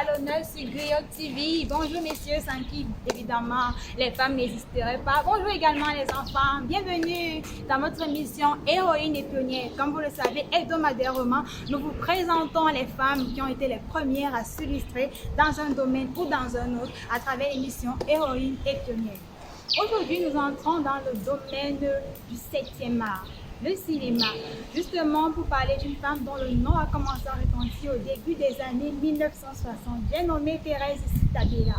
à l'honneur sur Griot TV. Bonjour messieurs, sans qui évidemment les femmes n'hésiteraient pas. Bonjour également les enfants. Bienvenue dans votre émission Héroïnes et Pionnières. Comme vous le savez, hebdomadairement, nous vous présentons les femmes qui ont été les premières à s'illustrer dans un domaine ou dans un autre à travers l'émission Héroïnes et Pionnières. Aujourd'hui, nous entrons dans le domaine du 7e art, le cinéma, justement pour parler d'une femme dont le nom a commencé à retentir au début des années 1960. J'ai nommé Thérèse Sitabela.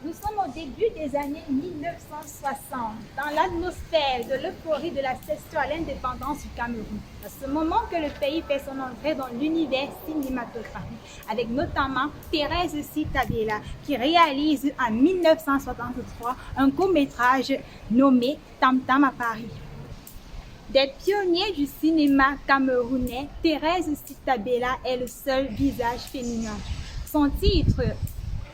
Nous sommes au début des années 1960, dans l'atmosphère de l'euphorie de la cession à l'indépendance du Cameroun. À ce moment que le pays fait son entrée dans l'univers cinématographique, avec notamment Thérèse Sitabela, qui réalise en 1963 un court-métrage nommé Tam Tam à Paris. Des pionniers du cinéma camerounais, Thérèse Sitabela est le seul visage féminin. Son titre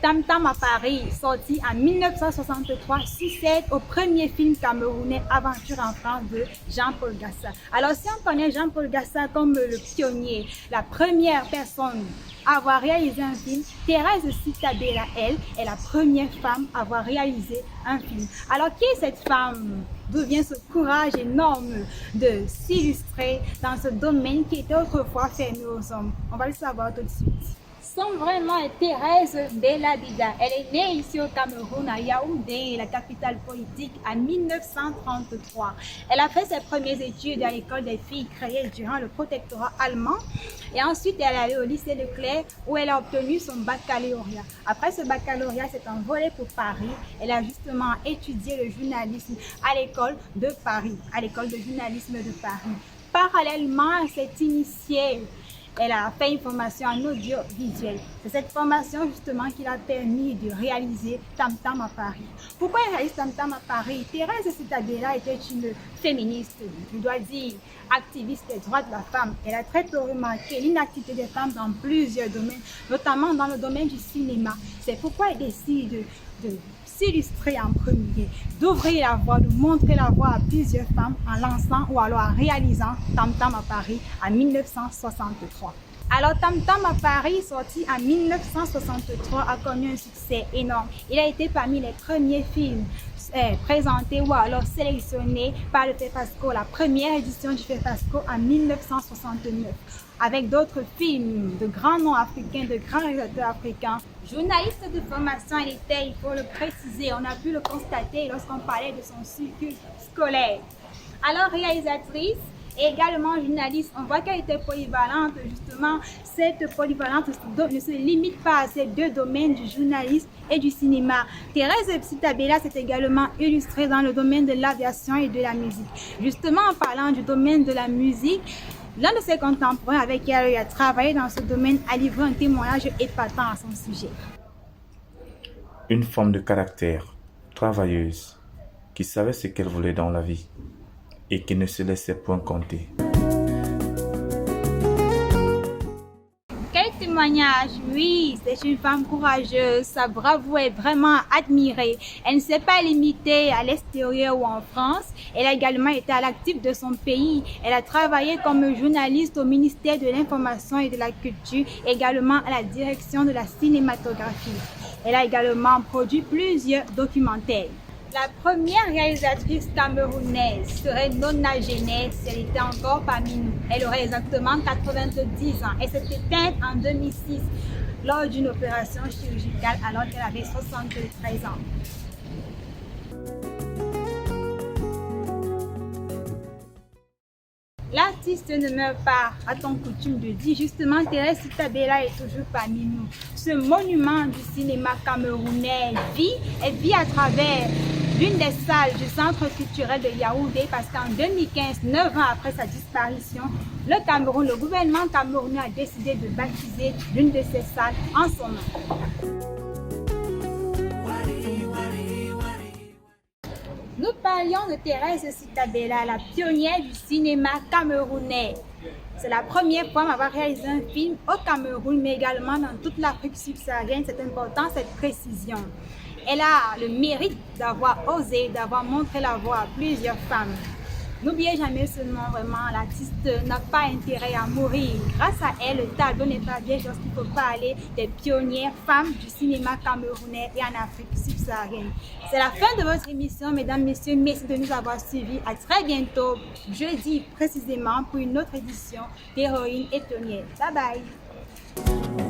Tam Tam à Paris, sorti en 1963, succède au premier film camerounais Aventure en France de Jean-Paul Gassa. Alors si on connaît Jean-Paul Gassa comme le pionnier, la première personne à avoir réalisé un film, Thérèse Sitabela, elle, est la première femme à avoir réalisé un film. Alors qui est cette femme? D'où vient ce courage énorme de s'illustrer dans ce domaine qui était autrefois fermé aux hommes? On va le savoir tout de suite. Son vrai nom est Thérèse Belabida. Elle est née ici au Cameroun, à Yaoundé, la capitale politique, en 1933. Elle a fait ses premières études à l'école des filles créée durant le protectorat allemand. Et ensuite, elle est allée au lycée Leclerc où elle a obtenu son baccalauréat. Après ce baccalauréat, s'est envolée pour Paris. Elle a justement étudié le journalisme à l'école de Paris, à l'école de journalisme de Paris. Parallèlement, elle s'est initiée. Elle a fait une formation en audiovisuel. C'est cette formation justement qui l'a permis de réaliser Tam Tam à Paris. Pourquoi elle réalise Tam Tam à Paris? Thérèse Sitabela était une féministe, je dois dire, activiste des droits de la femme. Elle a très tôt remarqué l'inactivité des femmes dans plusieurs domaines, notamment dans le domaine du cinéma. C'est pourquoi elle décide de s'illustrer en premier, d'ouvrir la voie, de montrer la voie à plusieurs femmes en lançant ou alors en réalisant Tam Tam à Paris en 1963. Alors Tam Tam à Paris, sorti en 1963, a connu un succès énorme. Il a été parmi les premiers films présentés ou alors sélectionnés par le FEFASCO, la première édition du FEFASCO en 1969, avec d'autres films de grands noms africains, de grands réalisateurs africains. Journaliste de formation, elle était, il faut le préciser, on a pu le constater lorsqu'on parlait de son cursus scolaire. Alors réalisatrice, et également journaliste, on voit qu'elle était polyvalente. Justement, cette polyvalence ne se limite pas à ces deux domaines du journalisme et du cinéma. Thérèse Sitabela s'est également illustrée dans le domaine de l'aviation et de la musique. Justement, en parlant du domaine de la musique, l'un de ses contemporains avec qui elle a travaillé dans ce domaine a livré un témoignage épatant à son sujet. Une femme de caractère, travailleuse, qui savait ce qu'elle voulait dans la vie et qui ne se laissait point compter. Quel témoignage! Oui, c'est une femme courageuse, sa bravoure est vraiment admirée. Elle ne s'est pas limitée à l'extérieur ou en France, elle a également été à l'actif de son pays. Elle a travaillé comme journaliste au ministère de l'Information et de la Culture, également à la direction de la cinématographie. Elle a également produit plusieurs documentaires. La première réalisatrice camerounaise serait Nona Genès, elle était encore parmi nous. Elle aurait exactement 90 ans. Elle s'est éteinte en 2006 lors d'une opération chirurgicale alors qu'elle avait 73 ans. L'artiste ne meurt pas, a-t-on coutume de dire. Justement, Thérèse Sitabela est toujours parmi nous. Ce monument du cinéma camerounais vit à travers l'une des salles du centre culturel de Yaoundé parce qu'en 2015, 9 ans après sa disparition, le gouvernement camerounais a décidé de baptiser l'une de ces salles en son nom. Nous parlions de Thérèse Sitabela, la pionnière du cinéma camerounais. C'est la première fois à avoir réalisé un film au Cameroun, mais également dans toute l'Afrique subsaharienne. C'est important cette précision. Elle a le mérite d'avoir osé, d'avoir montré la voie à plusieurs femmes. N'oubliez jamais seulement vraiment, l'artiste n'a pas intérêt à mourir. Grâce à elle, le tableau n'est pas vierge lorsqu'il faut parler des pionnières femmes du cinéma camerounais et en Afrique subsaharienne. C'est la fin de votre émission, mesdames, messieurs. Merci de nous avoir suivis. À très bientôt, jeudi précisément, pour une autre édition d'Héroïne et Pionnières. Bye bye.